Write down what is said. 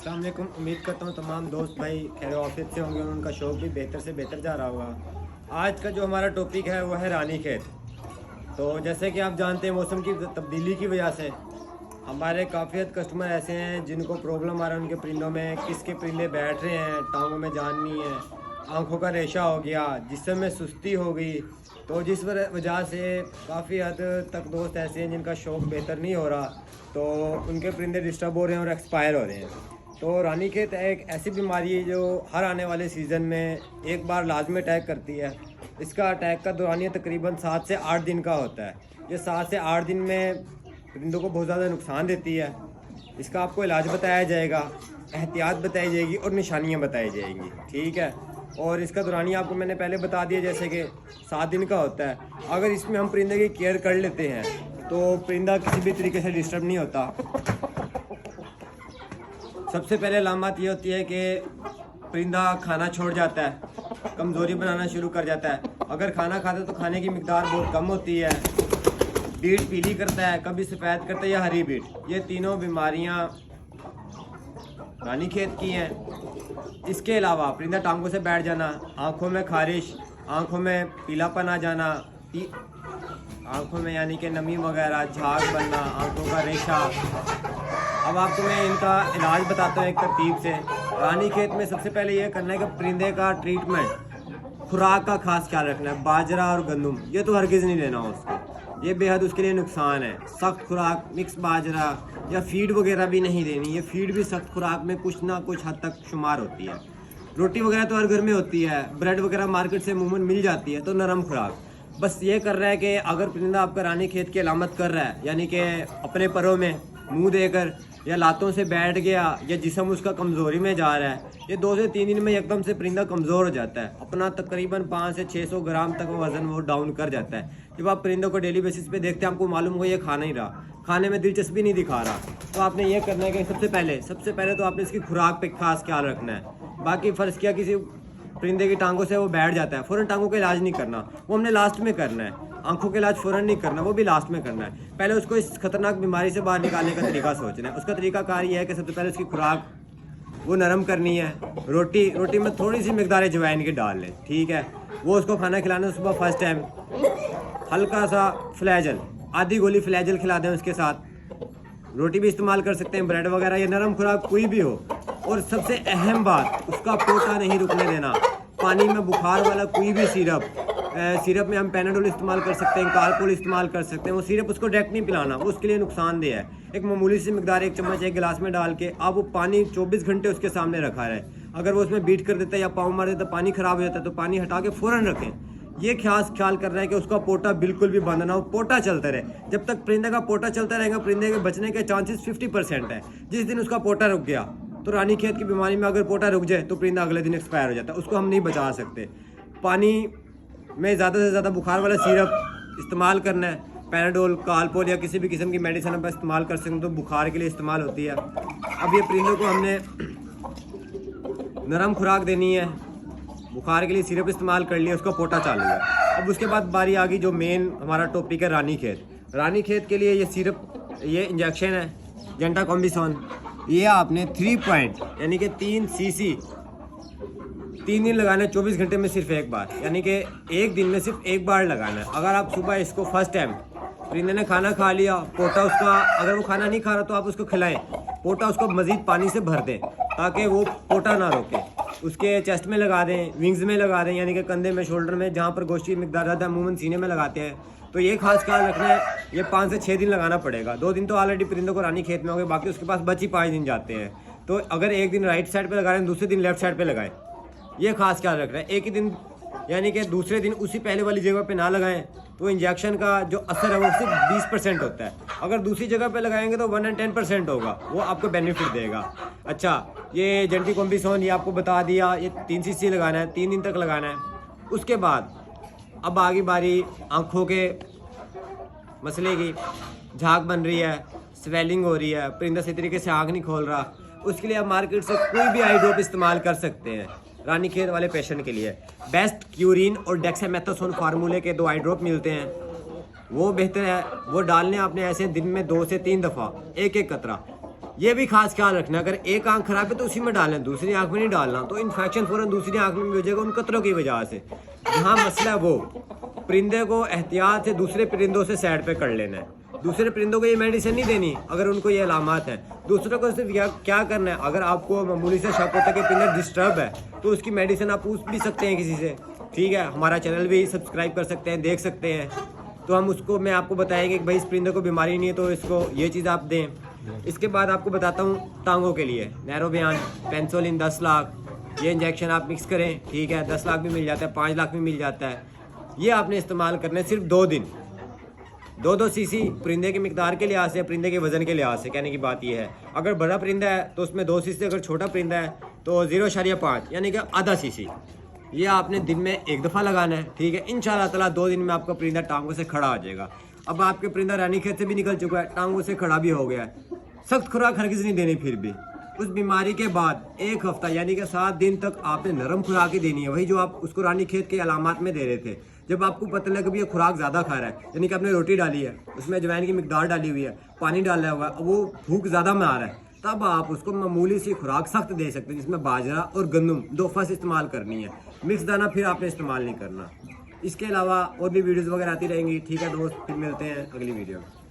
अस्सलाम वालेकुम। उम्मीद करता हूँ तमाम दोस्त भाई खैर ऑफिस से होंगे और उनका शौक भी बेहतर से बेहतर जा रहा होगा। आज का जो हमारा टॉपिक है वो है रानीखेत। तो जैसे कि आप जानते हैं मौसम की तब्दीली की वजह से हमारे काफ़ी हद कस्टमर ऐसे हैं जिनको प्रॉब्लम आ रहा है उनके परिंदों में, किसके परिंदे बैठ रहे हैं, टांगों में जान नहीं है, आँखों का रेशा हो गया, जिस्म में सुस्ती हो गई। तो जिस वजह से काफ़ी हद तक दोस्त ऐसे हैं जिनका शौक बेहतर नहीं हो रहा, तो उनके परिंदे डिस्टर्ब हो रहे हैं और एक्सपायर हो रहे हैं। तो रानीखेत एक ऐसी बीमारी है जो हर आने वाले सीज़न में एक बार लाजमी अटैक करती है। इसका अटैक का दौरानिया तकरीबन 7 से 8 दिन का होता है। ये 7 से 8 दिन में परिंदों को बहुत ज़्यादा नुकसान देती है। इसका आपको इलाज बताया जाएगा, एहतियात बताई जाएगी और निशानियाँ बताई जाएंगी, ठीक है। और इसका दौरानिया आपको मैंने पहले बता दिया जैसे कि 7 दिन का होता है। अगर इसमें हम परिंदे की केयर कर लेते हैं तो परिंदा किसी भी तरीके से डिस्टर्ब नहीं होता। सबसे पहले अलामत ये होती है कि परिंदा खाना छोड़ जाता है, कमज़ोरी बनाना शुरू कर जाता है। अगर खाना खाता है तो खाने की मिकदार बहुत कम होती है, बीट पीली करता है, कभी सफ़ेद करता है या हरी बीट। ये तीनों बीमारियां रानीखेत की हैं। इसके अलावा परिंदा टांगों से बैठ जाना, आँखों में खारिश, आँखों में पीलापन आ जाना, आँखों में यानी कि नमी वगैरह, झाग बनना, आँखों का रेशा। अब आपको मैं इनका इलाज बताता हूँ एक तरतीब से। रानीखेत में सबसे पहले ये करना है कि परिंदे का ट्रीटमेंट, खुराक का खास ख्याल रखना है। बाजरा और गंदम ये तो हरगिज़ नहीं लेना उसको, ये बेहद उसके लिए नुकसान है। सख्त खुराक, मिक्स बाजरा या फीड वगैरह भी नहीं देनी। ये फीड भी सख्त खुराक में कुछ ना कुछ हद तक शुमार होती है। रोटी वगैरह तो हर घर में होती है, ब्रेड वगैरह मार्केट से अमूमन मिल जाती है, तो नरम खुराक। बस ये कर रहा है कि अगर परिंदा आपका रानीखेत की अलामत कर रहा है, यानी कि अपने परों में मुंह देकर या लातों से बैठ गया या जिस्म उसका कमज़ोरी में जा रहा है, ये 2 से 3 दिन में एकदम से परिंदा कमज़ोर हो जाता है। अपना तकरीबन 5 से 600 ग्राम तक वो वज़न वो डाउन कर जाता है। जब आप परिंदों को डेली बेसिस पे देखते हैं, आपको मालूम हो ये खा नहीं रहा, खाने में दिलचस्पी नहीं दिखा रहा, तो आपने ये करना है कि सबसे पहले तो आपने इसकी खुराक पे खास ख्याल रखना है। बाकी फ़र्ज़ किया किसी परिंदे की टांगों से वो बैठ जाता है, फ़ौरन टांगों का इलाज नहीं करना, वो हमने लास्ट में करना है। आंखों का इलाज फ़ौरन नहीं करना, वो भी लास्ट में करना है। पहले उसको इस खतरनाक बीमारी से बाहर निकालने का तरीका सोचना है। उसका तरीका कार ये है कि सबसे पहले उसकी खुराक वो नरम करनी है। रोटी में थोड़ी सी मिकदार अजवाइन की डाल लें, ठीक है। वो उसको खाना खिलाना सुबह फर्स्ट टाइम हल्का सा फ्लैजल, आधी गोली फ्लैजल खिला दें उसके साथ। रोटी भी इस्तेमाल कर सकते हैं, ब्रेड वगैरह, या नरम खुराक कोई भी हो। और सबसे अहम बात, उसका पोटा नहीं रुकने देना। पानी में बुखार वाला कोई भी सिरप में हम पैनाडोल इस्तेमाल कर सकते हैं, कार्पोल इस्तेमाल कर सकते हैं। वो सिरप उसको डायरेक्ट नहीं पिलाना, वो उसके लिए नुकसानदेह है। एक मामूली सी मिकदार 1 चम्मच एक गिलास में डाल के आप वो पानी 24 घंटे उसके सामने रखा रहे। अगर वो उसमें बीट कर देता है या पाँव मार देता है, पानी ख़राब हो जाता है, तो पानी हटा के फ़ौरन रखें। ये खास ख्याल करना है कि उसका पोटा बिल्कुल भी बंद ना हो, पोटा चलता रहे। जब तक परिंदे का पोटा चलता रहेगा, परिंदे के बचने के चांसेस 50% है। जिस दिन उसका पोटा रुक गया, तो रानीखेत की बीमारी में अगर पोटा रुक जाए तो परिंदा अगले दिन एक्सपायर हो जाता है, उसको हम नहीं बचा सकते। पानी में ज़्यादा से ज़्यादा बुखार वाला सिरप इस्तेमाल करना है। पैनाडोल, कालपोल या किसी भी किस्म की मेडिसिन आप इस्तेमाल कर सकते हैं, तो बुखार के लिए इस्तेमाल होती है। अब ये परिंदों को हमने नरम खुराक देनी है, बुखार के लिए सिरप इस्तेमाल कर लिया, उसका पोटा चालू है। अब उसके बाद बारी आ गई जो मेन हमारा टॉपिक है रानीखेत। रानीखेत के लिए ये सिरप, ये इंजेक्शन है जेंटाकॉम्बिसोन। ये आपने 3 पॉइंट यानी कि 3 सीसी 3 दिन लगाना है, 24 घंटे में सिर्फ एक बार, यानी कि एक दिन में सिर्फ एक बार लगाना है। अगर आप सुबह इसको फर्स्ट टाइम परिंदे ने खाना खा लिया, पोटा उसका, अगर वो खाना नहीं खा रहा तो आप उसको खिलाएं, पोटा उसको मज़ीद पानी से भर दें ताकि वो पोटा ना रोके। उसके चेस्ट में लगा दें, विंग्स में लगा दें, यानी कि कंधे में, शोल्डर में, जहाँ पर गोश्त की मिकदार ज़्यादा अमूमन सीने में लगाते हैं। तो ये खास ख्याल रखना है, ये 5 से 6 दिन लगाना पड़ेगा। 2 दिन तो ऑलरेडी परिंदों को रानीखेत में हो गए, बाकी उसके पास बची 5 दिन जाते हैं। तो अगर एक दिन राइट साइड पे लगा रहे हैं, दूसरे दिन लेफ्ट साइड पे लगाएं, ये खास ख्याल रख रहे हैं। एक ही दिन यानी कि दूसरे दिन उसी पहले वाली जगह पे ना लगाएं, तो इंजेक्शन का जो असर है वो सिर्फ 20% होता है। अगर दूसरी जगह पे लगाएंगे तो 110% होगा, वो आपको बेनिफिट देगा। अच्छा, ये जेंटाकॉम्बिसोन ये आपको बता दिया, ये 3 सीसी लगाना है, 3 दिन तक लगाना है। उसके बाद अब आगे बारी आँखों के मसले की। झाग बन रही है, स्वेलिंग हो रही है, परिंदा सही तरीके से आँख नहीं खोल रहा, उसके लिए आप मार्केट से कोई भी आई ड्रॉप इस्तेमाल कर सकते हैं। रानीखेत वाले पेशेंट के लिए बेस्ट क्यूरिन और डेक्सामेथासोन फार्मूले के 2 आई ड्रॉप मिलते हैं, वो बेहतर है। वो डालने आपने ऐसे दिन में 2 से 3 दफ़ा एक एक कतरा ये भी खास ख्याल रखना, अगर एक आंख खराब है तो उसी में डालें, दूसरी आंख में नहीं डालना, तो इन्फेक्शन फ़ौरन दूसरी आंख में भी हो जाएगा उन कतरों की वजह से। जहाँ मसला है वो परिंदे को एहतियात से दूसरे परिंदों से साइड पे कर लेना है। दूसरे परिंदों को ये मेडिसिन नहीं देनी अगर उनको ये अलामात है। दूसरों को सिर्फ क्या करना है, अगर आपको मामूली से शक होता है कि परिंदा डिस्टर्ब है तो उसकी मेडिसिन आप पूछ भी सकते हैं किसी से, ठीक है। हमारा चैनल भी सब्सक्राइब कर सकते हैं, देख सकते हैं, तो हम उसको मैं आपको बताएंगे कि भाई इस परिंदे को बीमारी नहीं है तो इसको ये चीज़ आप दें। इसके बाद आपको बताता हूँ टांगों के लिए नैरोबियान पेंसोलिन 10 लाख, ये इंजेक्शन आप मिक्स करें, ठीक है। 10 लाख भी मिल जाता है, 5 लाख भी मिल जाता है। ये आपने इस्तेमाल करना है सिर्फ 2 दिन। 2-2 सीसी परिंदे की मिकदार के लिहाज से, परिंदे के वजन के लिहाज से कहने की बात यह है। अगर बड़ा परिंदा है तो उसमें 2 सीसी, अगर छोटा परिंदा है तो 0.5 यानी कि आधा सीसी। ये आपने दिन में 1 दफ़ा लगाना है, ठीक है। इंशाल्लाह ताला 2 दिन में आपका परिंदा टांगों से खड़ा आ जाएगा। अब आपके परिंदा रानीखेत से भी निकल चुका है, टांगों से खड़ा भी हो गया है। सख्त खुराक हरगिज़ नहीं देनी, फिर भी उस बीमारी के बाद 1 हफ्ता यानी कि 7 दिन तक आपने नरम खुराक ही देनी है, वही जो आप उसको रानीखेत के अलामात में दे रहे थे। जब आपको पता लगे कि ये खुराक ज़्यादा खा रहा है, यानी कि आपने रोटी डाली है, उसमें अजवाइन की मिकदार डाली हुई है, पानी डाला हुआ है, वो भूख ज़्यादा में आ रहा है, तब आप उसको मामूली सी खुराक सख्त दे सकते हैं, जिसमें बाजरा और गंदम 2 फस इस्तेमाल करनी है। मिक्स दाना फिर आपने इस्तेमाल नहीं करना। इसके अलावा और भी वीडियोज़ वगैरह आती रहेंगी, ठीक है दोस्त। फिर मिलते हैं अगली वीडियो में।